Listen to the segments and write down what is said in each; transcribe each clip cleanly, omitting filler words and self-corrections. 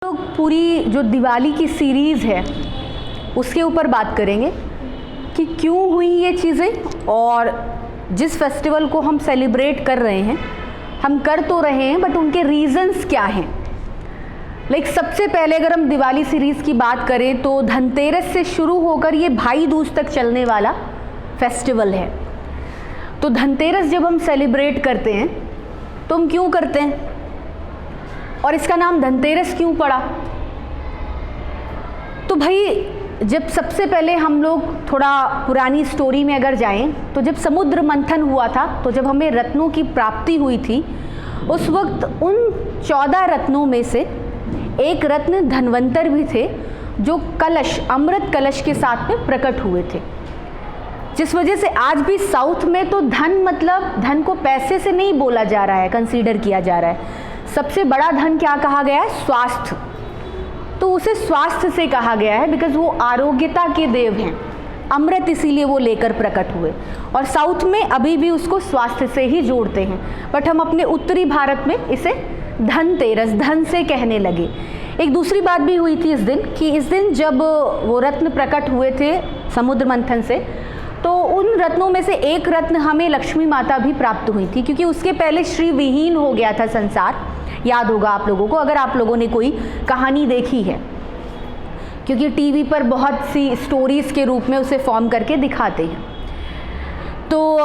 लोग पूरी जो दिवाली की सीरीज़ है उसके ऊपर बात करेंगे कि क्यों हुई ये चीज़ें और जिस फेस्टिवल को हम सेलिब्रेट कर रहे हैं हम कर तो रहे हैं बट उनके रीज़न्स क्या हैं। सबसे पहले अगर हम दिवाली सीरीज़ की बात करें तो धनतेरस से शुरू होकर ये भाई दूज तक चलने वाला फेस्टिवल है। तो धनतेरस जब हम सेलिब्रेट करते हैं तो हम क्यों करते हैं और इसका नाम धनतेरस क्यों पड़ा? तो भाई जब सबसे पहले हम लोग थोड़ा पुरानी स्टोरी में अगर जाएं तो जब समुद्र मंथन हुआ था तो जब हमें रत्नों की प्राप्ति हुई थी उस वक्त उन 14 रत्नों में से एक रत्न धन्वंतर भी थे जो कलश अमृत कलश के साथ में प्रकट हुए थे, जिस वजह से आज भी साउथ में तो धन मतलब धन को पैसे से नहीं बोला जा रहा है, कंसीडर किया जा रहा है। सबसे बड़ा धन क्या कहा गया है? स्वास्थ्य। तो उसे स्वास्थ्य से कहा गया है बिकॉज वो आरोग्यता के देव हैं, अमृत इसीलिए वो लेकर प्रकट हुए और साउथ में अभी भी उसको स्वास्थ्य से ही जोड़ते हैं। बट हम अपने उत्तरी भारत में इसे धनतेरस धन से कहने लगे। एक दूसरी बात भी हुई थी इस दिन कि इस दिन जब वो रत्न प्रकट हुए थे समुद्र मंथन से तो उन रत्नों में से एक रत्न हमें लक्ष्मी माता भी प्राप्त हुई थी, क्योंकि उसके पहले श्री विहीन हो गया था संसार। याद होगा आप लोगों को अगर आप लोगों ने कोई कहानी देखी है, क्योंकि टीवी पर बहुत सी स्टोरीज के रूप में उसे फॉर्म करके दिखाते हैं। तो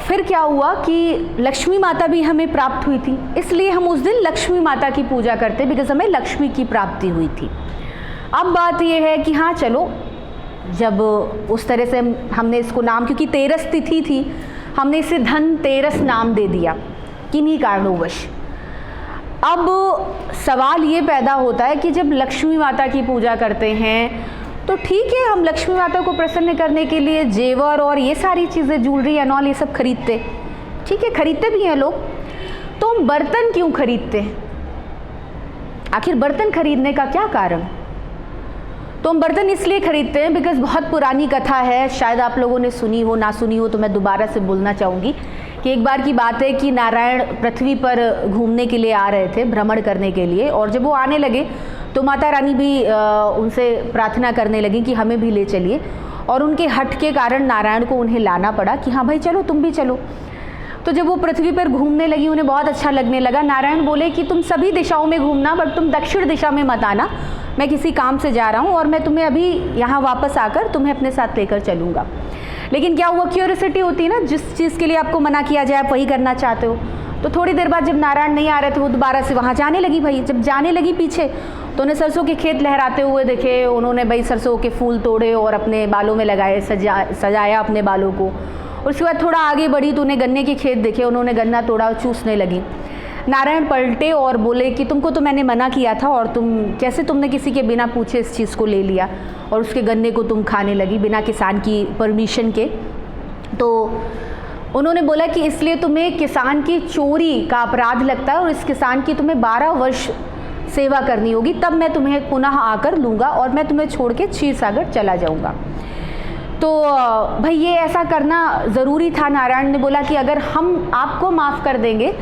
फिर क्या हुआ कि लक्ष्मी माता भी हमें प्राप्त हुई थी, इसलिए हम उस दिन लक्ष्मी माता की पूजा करते बिकॉज हमें लक्ष्मी की प्राप्ति हुई थी। अब बात यह है कि हाँ चलो, जब उस तरह से हमने इसको नाम, क्योंकि तेरस तिथि थी, हमने इसे धनतेरस नाम दे दिया किन्हीं कारणोंवश। अब सवाल ये पैदा होता है कि जब लक्ष्मी माता की पूजा करते हैं तो ठीक है, हम लक्ष्मी माता को प्रसन्न करने के लिए जेवर और ये सारी चीज़ें, ज्वेलरी एंड ऑल, ये सब खरीदते, ठीक है, खरीदते भी हैं लोग। तो हम बर्तन क्यों खरीदते हैं? आखिर बर्तन खरीदने का क्या कारण? तो हम बर्तन इसलिए खरीदते हैं बिकॉज बहुत पुरानी कथा है, शायद आप लोगों ने सुनी हो, ना सुनी हो तो मैं दोबारा से बोलना चाहूँगी कि एक बार की बात है कि नारायण पृथ्वी पर घूमने के लिए आ रहे थे, भ्रमण करने के लिए, और जब वो आने लगे तो माता रानी भी उनसे प्रार्थना करने लगी कि हमें भी ले चलिए, और उनके हट के कारण नारायण को उन्हें लाना पड़ा कि हाँ भाई चलो, तुम भी चलो। तो जब वो पृथ्वी पर घूमने लगी उन्हें बहुत अच्छा लगने लगा। नारायण बोले कि तुम सभी दिशाओं में घूमना बट तुम दक्षिण दिशा में मत आना, मैं किसी काम से जा रहा हूँ और मैं तुम्हें अभी यहाँ वापस आकर तुम्हें अपने साथ लेकर चलूँगा। लेकिन क्या हुआ, क्यूरियोसिटी होती है ना, जिस चीज़ के लिए आपको मना किया जाए आप वही करना चाहते हो। तो थोड़ी देर बाद जब नारायण नहीं आ रहे थे वो दोबारा से वहाँ जाने लगी। भाई जब जाने लगी पीछे तो उन्हें सरसों के खेत लहराते हुए देखे। उन्होंने भाई सरसों के फूल तोड़े और अपने बालों में लगाए, सजाया अपने बालों को। उसके बाद थोड़ा आगे बढ़ी तो उन्हें गन्ने के खेत देखे, उन्होंने गन्ना तोड़ा और चूसने लगी। नारायण पलटे और बोले कि तुमको तो मैंने मना किया था और तुमने किसी के बिना पूछे इस चीज़ को ले लिया और उसके गन्ने को तुम खाने लगी बिना किसान की परमिशन के। तो उन्होंने बोला कि इसलिए तुम्हें किसान की चोरी का अपराध लगता है और इस किसान की तुम्हें 12 वर्ष सेवा करनी होगी, तब मैं तुम्हें पुनः आकर लूँगा और मैं तुम्हें छोड़ के क्षीर सागर चला जाऊँगा। तो भाई ये ऐसा करना ज़रूरी था। नारायण ने बोला कि अगर हम आपको माफ़ कर देंगे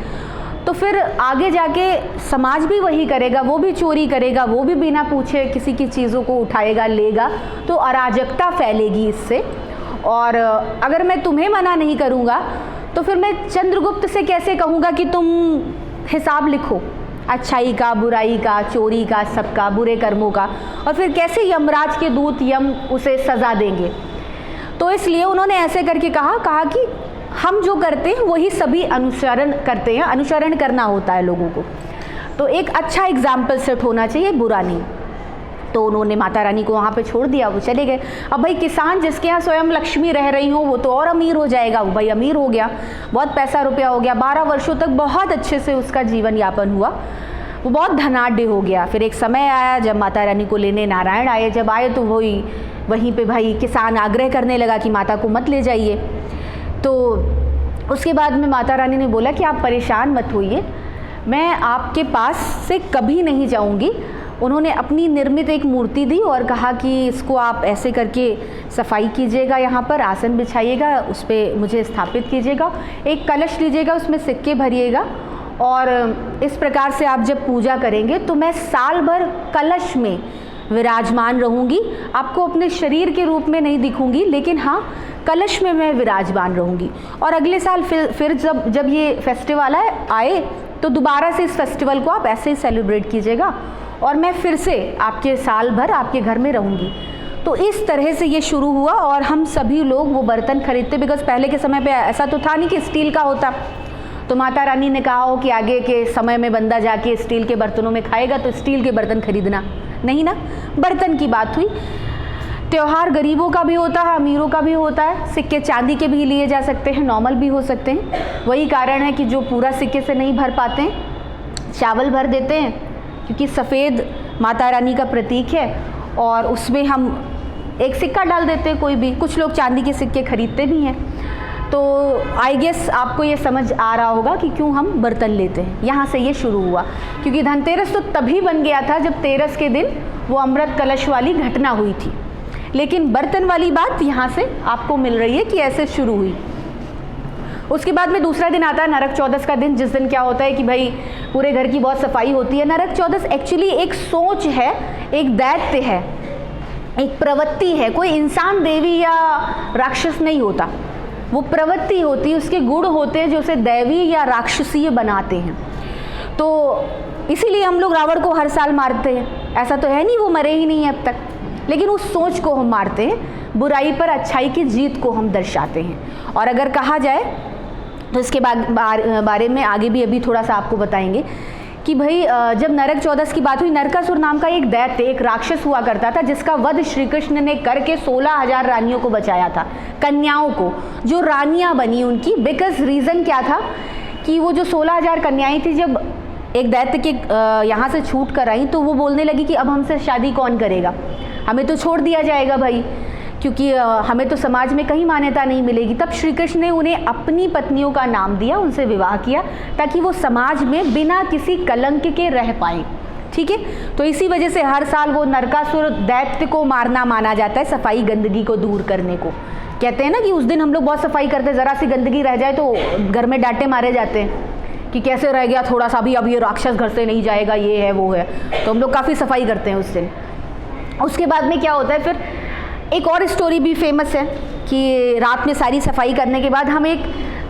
तो फिर आगे जाके समाज भी वही करेगा, वो भी चोरी करेगा, वो भी बिना पूछे किसी की चीज़ों को उठाएगा, लेगा, तो अराजकता फैलेगी इससे। और अगर मैं तुम्हें मना नहीं करूँगा तो फिर मैं चंद्रगुप्त से कैसे कहूँगा कि तुम हिसाब लिखो अच्छाई का, बुराई का, चोरी का, सबका, बुरे कर्मों का, और फिर कैसे यमराज के दूत यम उसे सज़ा देंगे। तो इसलिए उन्होंने ऐसे करके कहा कि हम जो करते हैं वही सभी अनुसरण करते हैं, अनुसरण करना होता है लोगों को। तो एक अच्छा एग्जाम्पल सेट होना चाहिए, बुरा नहीं। तो उन्होंने माता रानी को वहाँ पे छोड़ दिया, वो चले गए। अब भाई किसान जिसके यहाँ स्वयं लक्ष्मी रह रही हो वो तो और अमीर हो जाएगा, वो भाई अमीर हो गया, बहुत पैसा रुपया हो गया, 12 वर्षों तक बहुत अच्छे से उसका जीवन यापन हुआ, वो बहुत धनाढ्य हो गया। फिर एक समय आया जब माता रानी को लेने नारायण आए, जब आए तो वहीं पे भाई किसान आग्रह करने लगा कि माता को मत ले जाइए। तो उसके बाद में माता रानी ने बोला कि आप परेशान मत होइए, मैं आपके पास से कभी नहीं जाऊंगी। उन्होंने अपनी निर्मित एक मूर्ति दी और कहा कि इसको आप ऐसे करके सफाई कीजिएगा, यहाँ पर आसन बिछाइएगा, उस पर मुझे स्थापित कीजिएगा, एक कलश लीजिएगा, उसमें सिक्के भरिएगा और इस प्रकार से आप जब पूजा करेंगे तो मैं साल भर कलश में विराजमान रहूँगी। आपको अपने शरीर के रूप में नहीं दिखूँगी, लेकिन हाँ कलश में मैं विराजमान रहूँगी। और अगले साल फिर जब ये फेस्टिवल आए तो दोबारा से इस फेस्टिवल को आप ऐसे ही सेलिब्रेट कीजिएगा और मैं फिर से आपके साल भर आपके घर में रहूँगी। तो इस तरह से ये शुरू हुआ और हम सभी लोग वो बर्तन खरीदते, बिकॉज पहले के समय पे ऐसा तो था नहीं कि स्टील का होता। तो माता रानी ने कहा हो कि आगे के समय में बंदा जाके स्टील के बर्तनों में खाएगा तो स्टील के बर्तन खरीदना नहीं ना, बर्तन की बात हुई। त्योहार गरीबों का भी होता है, अमीरों का भी होता है। सिक्के चांदी के भी लिए जा सकते हैं, नॉर्मल भी हो सकते हैं। वही कारण है कि जो पूरा सिक्के से नहीं भर पाते हैं, चावल भर देते हैं, क्योंकि सफ़ेद माता रानी का प्रतीक है और उसमें हम एक सिक्का डाल देते हैं कोई भी। कुछ लोग चांदी के सिक्के खरीदते भी हैं। तो आई गेस आपको ये समझ आ रहा होगा कि क्यों हम बर्तन लेते हैं। यहाँ से ये शुरू हुआ, क्योंकि धनतेरस तो तभी बन गया था जब तेरस के दिन वो अमृत कलश वाली घटना हुई थी, लेकिन बर्तन वाली बात यहाँ से आपको मिल रही है कि ऐसे शुरू हुई। उसके बाद में दूसरा दिन आता है नरक चौदस का दिन, जिस दिन क्या होता है कि भाई पूरे घर की बहुत सफाई होती है। नरक चौदस एक्चुअली एक सोच है, एक दैत्य है, एक प्रवृत्ति है। कोई इंसान देवी या राक्षस नहीं होता, वो प्रवृत्ति होती है, उसके गुण होते हैं जो उसे दैवी या राक्षसीय बनाते हैं। तो इसीलिए हम लोग रावण को हर साल मारते हैं। ऐसा तो है नहीं वो मरे ही नहीं है अब तक, लेकिन उस सोच को हम मारते हैं, बुराई पर अच्छाई की जीत को हम दर्शाते हैं। और अगर कहा जाए तो इसके बारे में आगे भी अभी थोड़ा सा आपको बताएंगे कि भाई जब नरक चौदस की बात हुई, नरकासुर नाम का एक दैत्य, एक राक्षस हुआ करता था, जिसका वध श्री कृष्ण ने करके 16,000 रानियों को बचाया था, कन्याओं को, जो रानियां बनी उनकी। बिकॉज रीज़न क्या था कि वो जो 16,000 कन्याएं थी, जब एक दैत्य के यहाँ से छूट कर आई तो वो बोलने लगी कि अब हमसे शादी कौन करेगा, हमें तो छोड़ दिया जाएगा भाई, क्योंकि हमें तो समाज में कहीं मान्यता नहीं मिलेगी। तब श्री कृष्ण ने उन्हें अपनी पत्नियों का नाम दिया, उनसे विवाह किया, ताकि वो समाज में बिना किसी कलंक के रह पाए। ठीक है, तो इसी वजह से हर साल वो नरकासुर दैत्य को मारना माना जाता है, सफाई गंदगी को दूर करने को। कहते हैं ना कि उस दिन हम लोग बहुत सफाई करते हैं, ज़रा सी गंदगी रह जाए तो घर में डांटे मारे जाते हैं कि कैसे रह गया थोड़ा सा भी, अब ये राक्षस घर से नहीं जाएगा, ये है वो है। तो हम लोग काफ़ी सफाई करते हैं उस दिन। उसके बाद में क्या होता है, फिर एक और स्टोरी भी फेमस है कि रात में सारी सफाई करने के बाद हम एक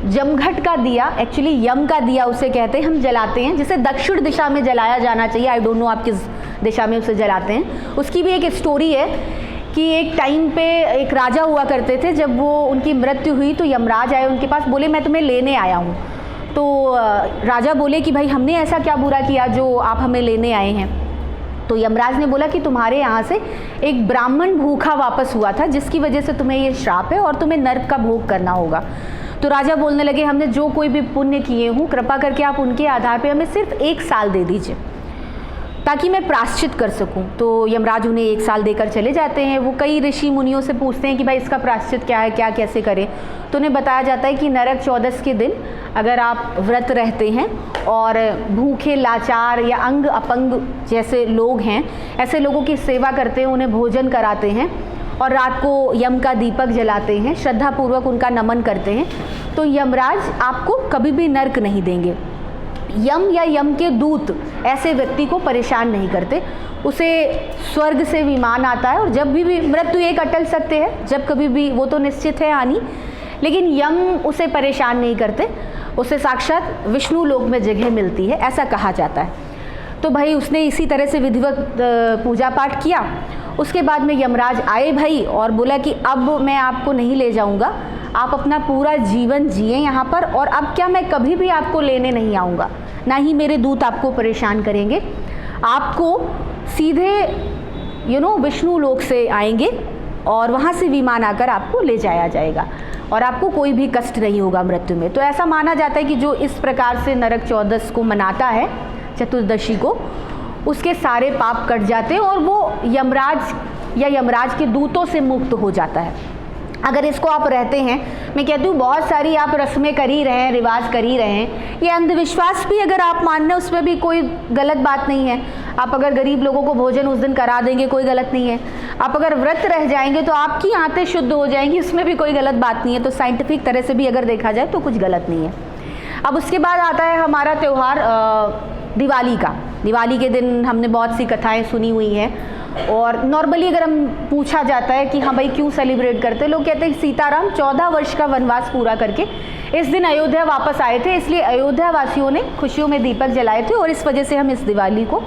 जमघट का दिया, एक्चुअली यम का दिया उसे कहते हैं, हम जलाते हैं, जिसे दक्षिण दिशा में जलाया जाना चाहिए। आई डोंट नो आप किस दिशा में उसे जलाते हैं। उसकी भी एक स्टोरी है कि एक टाइम पे एक राजा हुआ करते थे, जब वो उनकी मृत्यु हुई तो यमराज आए उनके पास, बोले मैं तुम्हें लेने आया हूँ। तो राजा बोले कि भाई हमने ऐसा क्या बुरा किया जो आप हमें लेने आए हैं। तो यमराज ने बोला कि तुम्हारे यहाँ से एक ब्राह्मण भूखा वापस हुआ था, जिसकी वजह से तुम्हें ये श्राप है और तुम्हें नरक का भोग करना होगा। तो राजा बोलने लगे हमने जो कोई भी पुण्य किए हूँ, कृपा करके आप उनके आधार पे हमें सिर्फ 1 साल दे दीजिए ताकि मैं प्रायश्चित कर सकूं। तो यमराज उन्हें 1 साल देकर चले जाते हैं। वो कई ऋषि मुनियों से पूछते हैं कि भाई इसका प्रायश्चित क्या है, क्या कैसे करें। तो उन्हें बताया जाता है कि नरक चौदस के दिन अगर आप व्रत रहते हैं और भूखे, लाचार या अंग अपंग जैसे लोग हैं, ऐसे लोगों की सेवा करते हैं, उन्हें भोजन कराते हैं और रात को यम का दीपक जलाते हैं, श्रद्धापूर्वक उनका नमन करते हैं, तो यमराज आपको कभी भी नरक नहीं देंगे। यम या यम के दूत ऐसे व्यक्ति को परेशान नहीं करते, उसे स्वर्ग से विमान आता है और जब भी मृत्यु एक अटल सत्य है, जब कभी भी वो तो निश्चित है आनी, लेकिन यम उसे परेशान नहीं करते, उसे साक्षात विष्णु लोक में जगह मिलती है, ऐसा कहा जाता है। तो भाई उसने इसी तरह से विधिवत पूजा पाठ किया। उसके बाद में यमराज आए भाई और बोला कि अब मैं आपको नहीं ले जाऊंगा, आप अपना पूरा जीवन जिए यहाँ पर, और अब क्या मैं कभी भी आपको लेने नहीं आऊँगा, ना ही मेरे दूत आपको परेशान करेंगे, आपको सीधे विष्णु लोक से आएंगे और वहाँ से विमान आकर आपको ले जाया जाएगा और आपको कोई भी कष्ट नहीं होगा मृत्यु में। तो ऐसा माना जाता है कि जो इस प्रकार से नरक चौदस को मनाता है, चतुर्दशी को, उसके सारे पाप कट जाते हैं और वो यमराज या यमराज के दूतों से मुक्त हो जाता है। अगर इसको आप रहते हैं, मैं कहती हूँ बहुत सारी आप रस्में कर ही रहे हैं, रिवाज कर ही रहे हैं, ये अंधविश्वास भी अगर आप मान रहे हैं उसमें भी कोई गलत बात नहीं है। आप अगर गरीब लोगों को भोजन उस दिन करा देंगे, कोई गलत नहीं है। आप अगर व्रत रह जाएंगे तो आपकी आंतें शुद्ध हो जाएंगी, उसमें भी कोई गलत बात नहीं है। तो साइंटिफिक तरह से भी अगर देखा जाए तो कुछ गलत नहीं है। अब उसके बाद आता है हमारा त्यौहार दिवाली का। दिवाली के दिन हमने बहुत सी कथाएं सुनी हुई हैं, और नॉर्मली अगर हम पूछा जाता है कि हाँ भाई क्यों सेलिब्रेट करते, लोग कहते हैं सीताराम 14 वर्ष का वनवास पूरा करके इस दिन अयोध्या वापस आए थे, इसलिए अयोध्या वासियों ने खुशियों में दीपक जलाए थे, और इस वजह से हम इस दिवाली को,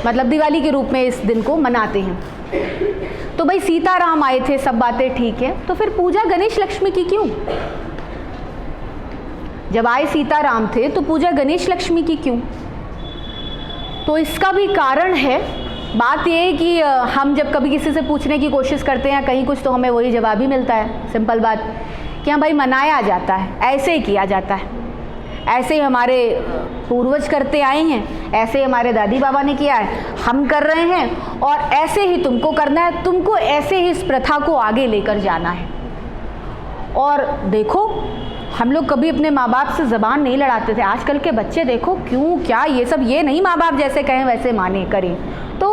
मतलब दिवाली के रूप में इस दिन को मनाते हैं। तो भाई सीताराम आए थे, सब बातें ठीक है, तो फिर पूजा गणेश लक्ष्मी की क्यों? जब आए सीताराम थे तो पूजा गणेश लक्ष्मी की क्यों? तो इसका भी कारण है। बात यह है कि हम जब कभी किसी से पूछने की कोशिश करते हैं कहीं कुछ, तो हमें वही जवाब ही मिलता है, सिंपल बात, कि हाँ भाई मनाया जाता है, ऐसे ही किया जाता है, ऐसे ही हमारे पूर्वज करते आए हैं, ऐसे ही हमारे दादी बाबा ने किया है, हम कर रहे हैं, और ऐसे ही तुमको करना है, तुमको ऐसे ही इस प्रथा को आगे लेकर जाना है। और देखो, हम लोग कभी अपने माँ बाप से ज़बान नहीं लड़ाते थे। आजकल के बच्चे देखो क्यों, क्या ये सब, ये नहीं माँ बाप जैसे कहें वैसे माने करें, तो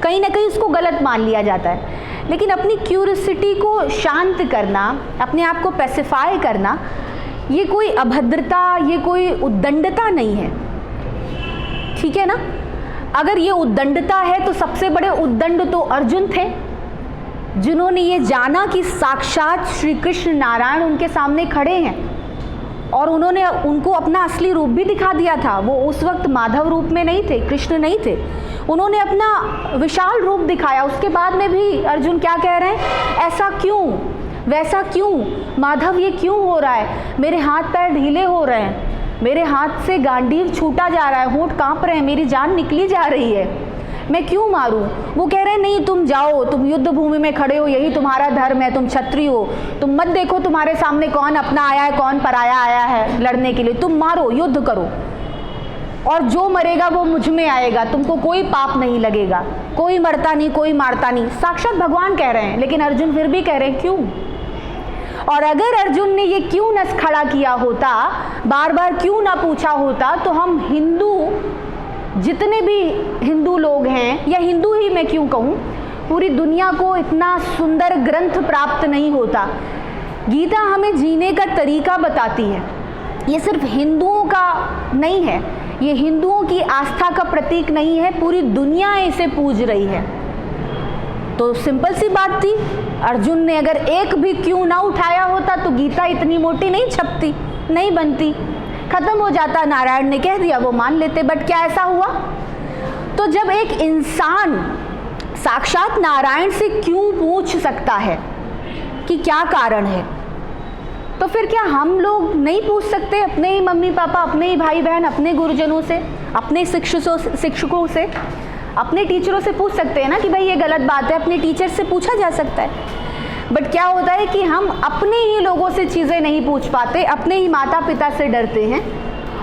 कहीं ना कहीं उसको गलत मान लिया जाता है। लेकिन अपनी क्यूरियोसिटी को शांत करना, अपने आप को पैसिफाई करना, ये कोई अभद्रता, ये कोई उद्दंडता नहीं है, ठीक है ना। अगर ये उद्दंडता है तो सबसे बड़े उद्दंड तो अर्जुन थे, जिन्होंने ये जाना कि साक्षात श्री कृष्ण नारायण उनके सामने खड़े हैं, और उन्होंने उनको अपना असली रूप भी दिखा दिया था। वो उस वक्त माधव रूप में नहीं थे, कृष्ण नहीं थे, उन्होंने अपना विशाल रूप दिखाया। उसके बाद में भी अर्जुन क्या कह रहे हैं, ऐसा क्यों, वैसा क्यों, माधव ये क्यों हो रहा है, मेरे हाथ पैर ढीले हो रहे हैं, मेरे हाथ से गांडीव छूटा जा रहा है, होंठ कांप रहे हैं, मेरी जान निकली जा रही है, मैं क्यों मारूं? वो कह रहे हैं नहीं, तुम जाओ, तुम युद्ध भूमि में खड़े हो, यही तुम्हारा धर्म है, तुम क्षत्रिय हो, तुम मत देखो तुम्हारे सामने कौन अपना आया है कौन पराया आया है लड़ने के लिए, तुम मारो, युद्ध करो, और जो मरेगा वो मुझ में आएगा, तुमको कोई पाप नहीं लगेगा, कोई मरता नहीं, कोई मारता नहीं। साक्षात भगवान कह रहे हैं, लेकिन अर्जुन फिर भी कह रहे हैं क्यों। और अगर अर्जुन ने ये क्यों न खड़ा किया होता, बार बार क्यों ना पूछा होता, तो हम हिंदू, जितने भी हिंदू लोग हैं, या हिंदू ही मैं क्यों कहूँ, पूरी दुनिया को इतना सुंदर ग्रंथ प्राप्त नहीं होता। गीता हमें जीने का तरीका बताती है, ये सिर्फ हिंदुओं का नहीं है, ये हिंदुओं की आस्था का प्रतीक नहीं है, पूरी दुनिया इसे पूज रही है। तो सिंपल सी बात थी, अर्जुन ने अगर एक भी क्यों ना उठाया होता तो गीता इतनी मोटी नहीं छपती, नहीं बनती, खत्म हो जाता, नारायण ने कह दिया वो मान लेते। बट क्या ऐसा हुआ? तो जब एक इंसान साक्षात नारायण से क्यों पूछ सकता है कि क्या कारण है, तो फिर क्या हम लोग नहीं पूछ सकते अपने ही मम्मी पापा, अपने ही भाई बहन, अपने गुरुजनों से, अपने शिक्षकों से, अपने टीचरों से पूछ सकते हैं ना कि भाई ये गलत बात है, अपने टीचर से पूछा जा सकता है। बट क्या होता है कि हम अपने ही लोगों से चीज़ें नहीं पूछ पाते, अपने ही माता पिता से डरते हैं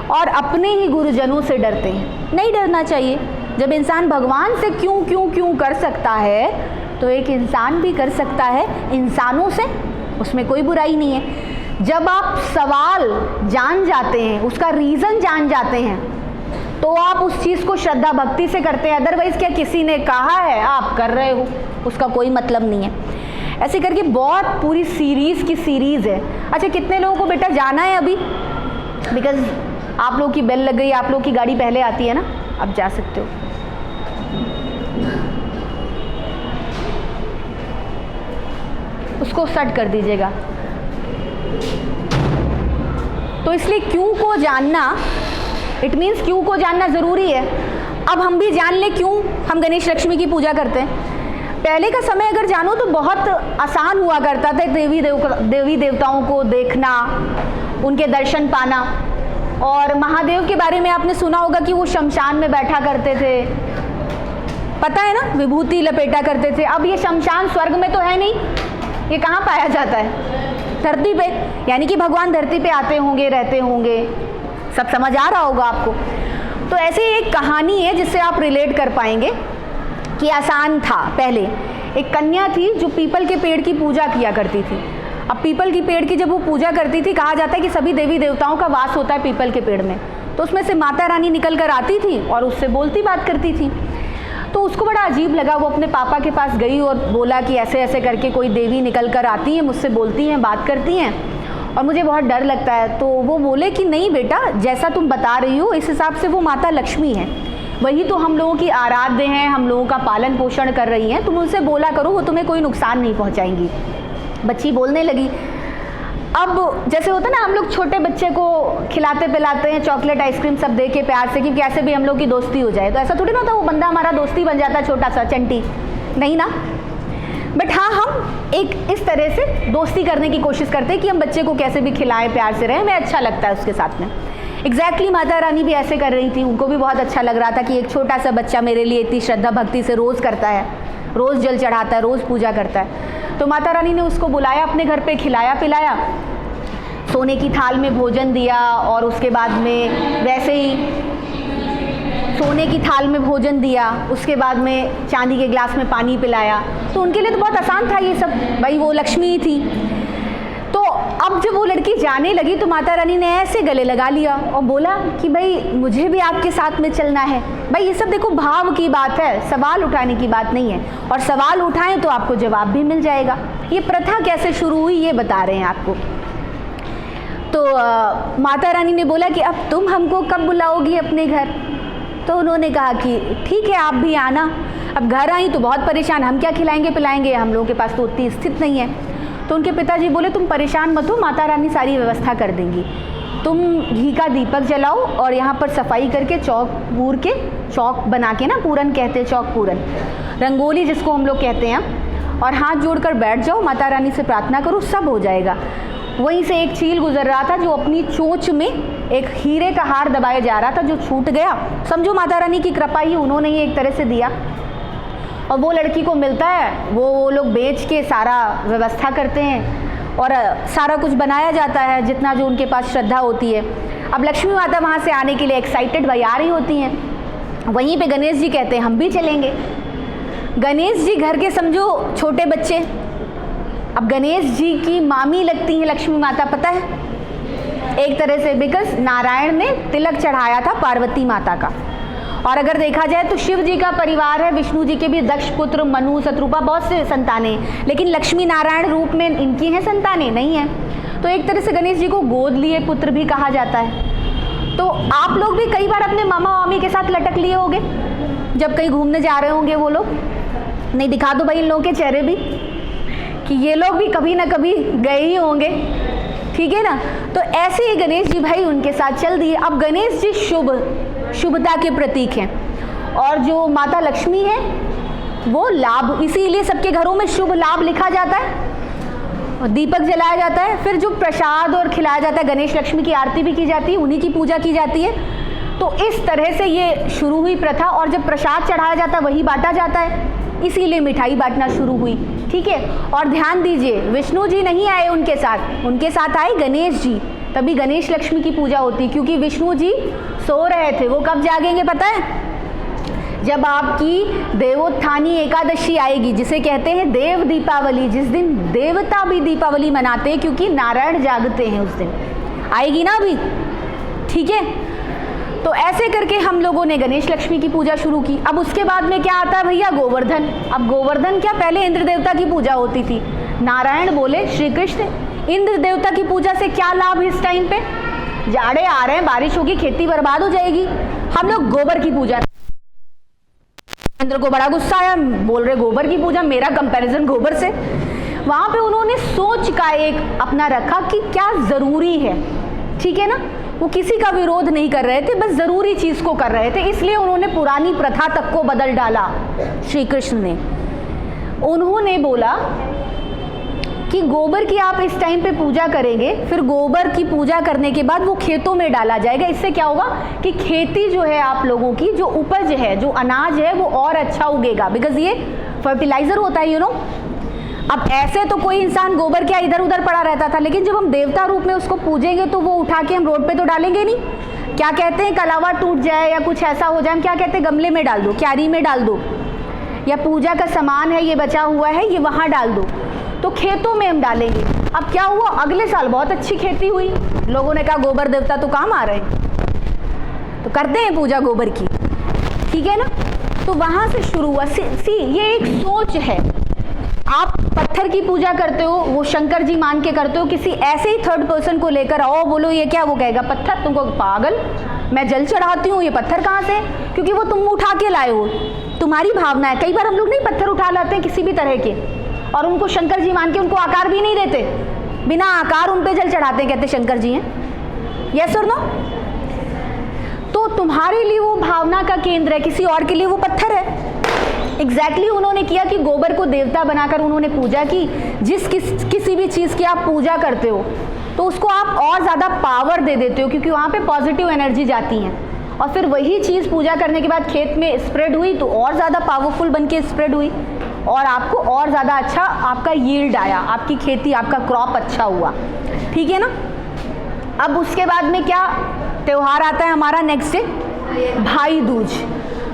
और अपने ही गुरुजनों से डरते हैं। नहीं डरना चाहिए। जब इंसान भगवान से क्यों क्यों क्यों कर सकता है, तो एक इंसान भी कर सकता है इंसानों से, उसमें कोई बुराई नहीं है। जब आप सवाल जान जाते हैं, उसका रीज़न जान जाते हैं, तो आप उस चीज़ को श्रद्धा भक्ति से करते हैं। अदरवाइज़ क्या किसी ने कहा है आप कर रहे हो, उसका कोई मतलब नहीं है। ऐसे करके बहुत पूरी सीरीज़ की सीरीज़ है। अच्छा, कितने लोगों को बेटा जाना है अभी? बिकॉज आप लोगों की बेल लग गई, आप लोगों की गाड़ी पहले आती है ना, अब जा सकते हो। उसको सेट कर दीजिएगा। तो इसलिए क्यों को जानना, इट मीन्स क्यों को जानना ज़रूरी है। अब हम भी जान ले क्यों हम गणेश लक्ष्मी की पूजा करते हैं। पहले का समय अगर जानो तो बहुत आसान हुआ करता था देवी देवताओं को देखना, उनके दर्शन पाना। और महादेव के बारे में आपने सुना होगा कि वो शमशान में बैठा करते थे, पता है ना, विभूति लपेटा करते थे। अब ये शमशान स्वर्ग में तो है नहीं, ये कहाँ पाया जाता है? धरती पे। यानी कि भगवान धरती पे आते होंगे, रहते होंगे। सब समझ आ रहा होगा आपको। तो ऐसे एक कहानी है जिससे आप रिलेट कर पाएंगे कि आसान था। पहले एक कन्या थी जो पीपल के पेड़ की पूजा किया करती थी। अब पीपल की पेड़ की जब वो पूजा करती थी, कहा जाता है कि सभी देवी देवताओं का वास होता है पीपल के पेड़ में, तो उसमें से माता रानी निकल कर आती थी और उससे बोलती बात करती थी। तो उसको बड़ा अजीब लगा। वो अपने पापा के पास गई और बोला कि ऐसे ऐसे करके कोई देवी निकल कर आती हैं, मुझसे बोलती हैं, बात करती हैं और मुझे बहुत डर लगता है। तो वो बोले कि नहीं बेटा, जैसा तुम बता रही हो इस हिसाब से वो माता लक्ष्मी है, वही तो हम लोगों की आराध्य हैं, हम लोगों का पालन पोषण कर रही हैं, तुम उनसे बोला करो, वो तुम्हें कोई नुकसान नहीं पहुंचाएंगी। बच्ची बोलने लगी। अब जैसे होता है ना, हम लोग छोटे बच्चे को खिलाते पिलाते हैं, चॉकलेट आइसक्रीम सब दे के प्यार से, कि कैसे भी हम लोग की दोस्ती हो जाए, तो ऐसा थोड़ी ना होता वो बंदा हमारा दोस्ती बन जाता है, छोटा सा चंटी, नहीं ना। बट हाँ, हम एक इस तरह से दोस्ती करने की कोशिश करते हैं कि हम बच्चे को कैसे भी खिलाएं, प्यार से रहें, हमें अच्छा लगता है उसके साथ में। एग्जैक्टली माता रानी भी ऐसे कर रही थी, उनको भी बहुत अच्छा लग रहा था कि एक छोटा सा बच्चा मेरे लिए इतनी श्रद्धा भक्ति से रोज़ करता है, रोज़ जल चढ़ाता है, रोज़ पूजा करता है। तो माता रानी ने उसको बुलाया अपने घर पे, खिलाया पिलाया, सोने की थाल में भोजन दिया, और उसके बाद में वैसे ही सोने की थाल में भोजन दिया, उसके बाद में चांदी के गिलास में पानी पिलाया। तो उनके लिए तो बहुत आसान था ये सब, भाई वो लक्ष्मी ही थी। तो अब जब वो लड़की जाने लगी तो माता रानी ने ऐसे गले लगा लिया और बोला कि भाई मुझे भी आपके साथ में चलना है। भाई ये सब देखो भाव की बात है, सवाल उठाने की बात नहीं है, और सवाल उठाएं तो आपको जवाब भी मिल जाएगा। ये प्रथा कैसे शुरू हुई ये बता रहे हैं आपको। तो माता रानी ने बोला कि अब तुम हमको कब बुलाओगी अपने घर? तो उन्होंने कहा कि ठीक है आप भी आना। अब घर आई तो बहुत परेशान, हम क्या खिलाएंगे पिलाएंगे, हम लोगों के पास तो उतनी स्थिति नहीं है। तो उनके पिताजी बोले तुम परेशान मत हो, माता रानी सारी व्यवस्था कर देंगी, तुम घी का दीपक जलाओ और यहाँ पर सफाई करके चौक पूर के, चौक बना के ना, पूरन कहते हैं, चौक पूरन, रंगोली जिसको हम लोग कहते हैं, और हाथ जोड़कर बैठ जाओ, माता रानी से प्रार्थना करो, सब हो जाएगा। वहीं से एक चील गुजर रहा था जो अपनी चोंच में एक हीरे का हार दबाया जा रहा था जो छूट गया। समझो माता रानी की कृपा ही उन्होंने ही एक तरह से दिया, और वो लड़की को मिलता है, वो लोग बेच के सारा व्यवस्था करते हैं और सारा कुछ बनाया जाता है जितना जो उनके पास श्रद्धा होती है। अब लक्ष्मी माता वहाँ से आने के लिए एक्साइटेड भई आ रही होती हैं। वहीं पे गणेश जी कहते हैं हम भी चलेंगे। गणेश जी घर के समझो छोटे बच्चे। अब गणेश जी की मामी लगती हैं लक्ष्मी माता, पता है, एक तरह से, बिकॉज नारायण ने तिलक चढ़ाया था पार्वती माता का। और अगर देखा जाए तो शिव जी का परिवार है, विष्णु जी के भी दक्ष पुत्र, मनु, शत्रुपा, बहुत से संतानें, लेकिन लक्ष्मी नारायण रूप में इनकी हैं संतानें नहीं है। तो एक तरह से गणेश जी को गोद लिए पुत्र भी कहा जाता है। तो आप लोग भी कई बार अपने मामा मामी के साथ लटक लिए होंगे जब कहीं घूमने जा रहे होंगे। वो लोग नहीं, दिखा दो भाई इन लोगों के चेहरे भी कि ये लोग भी कभी ना कभी गए ही होंगे, ठीक है ना। तो ऐसे ही गणेश जी भाई उनके साथ चल दिए। अब गणेश जी शुभता के प्रतीक हैं, और जो माता लक्ष्मी है वो लाभ, इसीलिए सबके घरों में शुभ लाभ लिखा जाता है, दीपक जलाया जाता है, फिर जो प्रसाद और खिलाया जाता है, गणेश लक्ष्मी की आरती भी की जाती है, उन्हीं की पूजा की जाती है। तो इस तरह से ये शुरू हुई प्रथा, और जब प्रसाद चढ़ाया जाता है वही बांटा जाता है, इसीलिए मिठाई बांटना शुरू हुई, ठीक है। और ध्यान दीजिए, विष्णु जी नहीं आए उनके साथ आए गणेश जी, तभी गणेश लक्ष्मी की पूजा होती, क्योंकि विष्णु जी सो रहे थे। वो कब जागेंगे पता है? जब आपकी देवोत्थानी एकादशी आएगी, जिसे कहते हैं देव दीपावली, जिस दिन देवता भी दीपावली मनाते हैं क्योंकि नारायण जागते हैं उस दिन, आएगी ना अभी, ठीक है। तो ऐसे करके हम लोगों ने गणेश लक्ष्मी की पूजा शुरू की। अब उसके बाद में क्या आता है भैया? गोवर्धन। अब गोवर्धन क्या, पहले इंद्र देवता की पूजा होती थी। नारायण बोले श्री कृष्ण, इंद्र देवता की पूजा से क्या लाभ इस टाइम पे? जाड़े आ रहे हैं, बारिश होगी, खेती बर्बाद हो जाएगी, हम लोग गोबर की पूजा। इंद्र को बड़ा गुस्सा आया, बोल रहे गोबर की पूजा, मेरा कंपैरिजन गोबर से। वहां पे उन्होंने सोच का एक अपना रखा कि क्या जरूरी है, ठीक है ना। वो किसी का विरोध नहीं कर रहे थे, बस जरूरी चीज को कर रहे थे, इसलिए उन्होंने पुरानी प्रथा तक को बदल डाला। श्री कृष्ण ने, उन्होंने बोला कि गोबर की आप इस टाइम पे पूजा करेंगे, फिर गोबर की पूजा करने के बाद वो खेतों में डाला जाएगा। इससे क्या होगा कि खेती जो है आप लोगों की, जो उपज है, जो अनाज है, वो और अच्छा उगेगा, बिकॉज ये फर्टिलाइजर होता है, यू नो। अब ऐसे तो कोई इंसान गोबर क्या इधर उधर पड़ा रहता था, लेकिन जब हम देवता रूप में उसको पूजेंगे तो वो उठा के हम रोड पे तो डालेंगे नहीं। क्या कहते हैं, कलावा टूट जाए या कुछ ऐसा हो जाए, हम क्या कहते हैं, गमले में डाल दो, क्यारी में डाल दो, या पूजा का सामान है ये बचा हुआ है ये वहां डाल दो। तो खेतों में हम डालेंगे। अब क्या हुआ, अगले साल बहुत अच्छी खेती हुई, लोगों ने कहा गोबर देवता तो काम आ रहे हैं, तो करते हैं पूजा गोबर की, ठीक है ना। तो वहां से शुरू हुआ। सी ये एक सोच है, आप पत्थर की पूजा करते हो, वो शंकर जी मान के करते हो, किसी ऐसे ही थर्ड पर्सन को लेकर आओ, बोलो ये क्या, वो कहेगा पत्थर, तुमको पागल, मैं जल चढ़ाती हूँ, ये पत्थर कहाँ से? क्योंकि वो तुम उठा के लाए हो, तुम्हारी भावना है। कई बार हम लोग नहीं पत्थर उठा लाते हैं किसी भी तरह के, और उनको शंकर जी मान के उनको आकार भी नहीं देते, बिना आकार उन पे जल चढ़ाते हैं, कहते शंकर जी हैं। यस और नो? तो तुम्हारे लिए वो भावना का केंद्र है, किसी और के लिए वो पत्थर है। एग्जैक्टली उन्होंने किया कि गोबर को देवता बनाकर उन्होंने पूजा की। किसी भी चीज़ की आप पूजा करते हो तो उसको आप और ज़्यादा पावर दे देते हो, क्योंकि वहाँ पे पॉजिटिव एनर्जी जाती हैं, और फिर वही चीज़ पूजा करने के बाद खेत में स्प्रेड हुई तो और ज़्यादा पावरफुल बन के स्प्रेड हुई, और आपको और ज़्यादा अच्छा आपका यील्ड आया, आपकी खेती, आपका क्रॉप अच्छा हुआ। ठीक है ना? अब उसके बाद में क्या त्यौहार आता है हमारा नेक्स्ट डे? भाई दूज।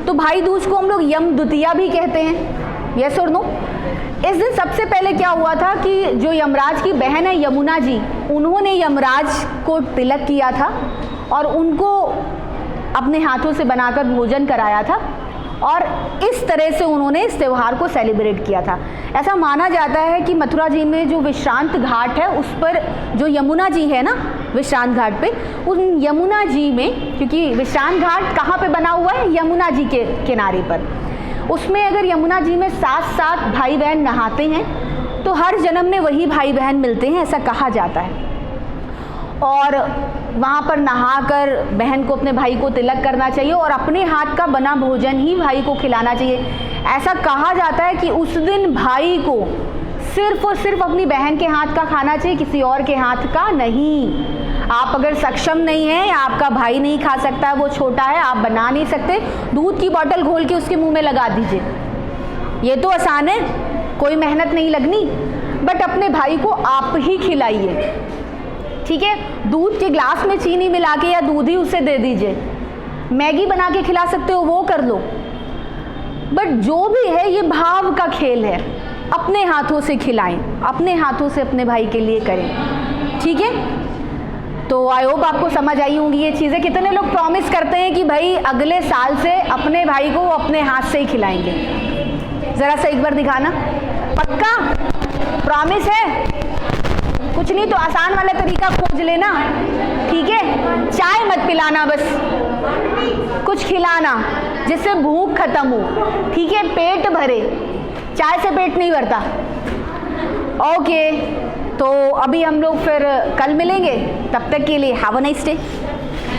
तो भाई दूज को हम लोग यम द्वितीया भी कहते हैं। यस और नो? इस दिन सबसे पहले क्या हुआ था कि जो यमराज की बहन है यमुना जी, उन्होंने यमराज को तिलक किया था और उनको अपने हाथों से बनाकर भोजन कराया था, और इस तरह से उन्होंने इस त्यौहार को सेलिब्रेट किया था। ऐसा माना जाता है कि मथुरा जी में जो विश्रांत घाट है उस पर जो यमुना जी है ना विश्रांत घाट पे, उन यमुना जी में, क्योंकि विश्रांत घाट कहाँ पे बना हुआ है? यमुना जी के किनारे पर। उसमें अगर यमुना जी में 7 भाई बहन नहाते हैं तो हर जन्म में वही भाई बहन मिलते हैं, ऐसा कहा जाता है। और वहाँ पर नहाकर बहन को अपने भाई को तिलक करना चाहिए और अपने हाथ का बना भोजन ही भाई को खिलाना चाहिए। ऐसा कहा जाता है कि उस दिन भाई को सिर्फ और सिर्फ अपनी बहन के हाथ का खाना चाहिए, किसी और के हाथ का नहीं। आप अगर सक्षम नहीं हैं, आपका भाई नहीं खा सकता, वो छोटा है, आप बना नहीं सकते, दूध की बोतल घोल के उसके मुंह में लगा दीजिए, ये तो आसान है, कोई मेहनत नहीं लगनी। बट अपने भाई को आप ही खिलाइए, ठीक है? दूध के ग्लास में चीनी मिला के या दूध ही उसे दे दीजिए। मैगी बना के खिला सकते हो, वो कर लो, बट जो भी है ये भाव का खेल है, अपने हाथों से खिलाएं, अपने हाथों से अपने भाई के लिए करें। ठीक है? तो आई होप आपको समझ आई होंगी ये चीज़ें। कितने लोग प्रॉमिस करते हैं कि भाई अगले साल से अपने भाई को अपने हाथ से ही खिलाएंगे? ज़रा सा एक बार दिखाना, पक्का प्रॉमिस है? कुछ नहीं तो आसान वाला तरीका खोज लेना, ठीक है? चाय मत पिलाना, बस कुछ खिलाना जिससे भूख खत्म हो, ठीक है? पेट भरे, चाय से पेट नहीं भरता। ओके, तो अभी हम लोग फिर कल मिलेंगे, तब तक के लिए हैव अ नाइस डे।